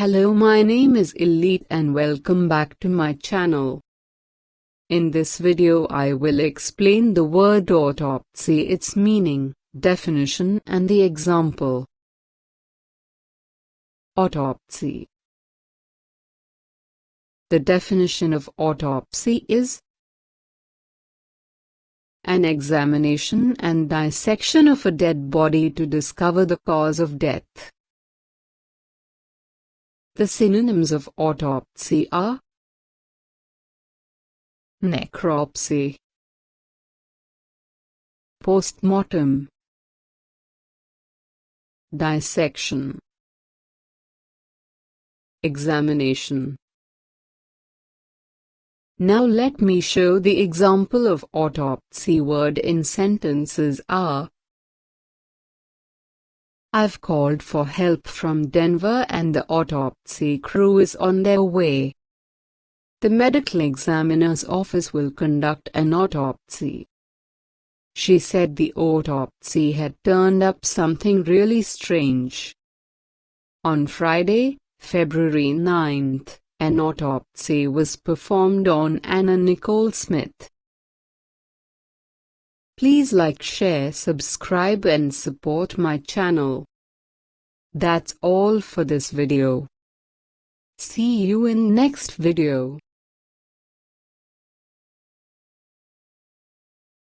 Hello, my name is Elite and welcome back to my channel. In this video I will explain the word autopsy, its meaning, definition and the example. Autopsy. The definition of autopsy is an examination and dissection of a dead body to discover the cause of death. The synonyms of autopsy are necropsy, postmortem, dissection, examination. Now let me show the example of autopsy word in sentences are: I've called for help from Denver and the autopsy crew is on their way. The medical examiner's office will conduct an autopsy. She said the autopsy had turned up something really strange. On Friday, February 9th, an autopsy was performed on Anna Nicole Smith. Please like, share, subscribe and support my channel. That's all for this video. See you in next video.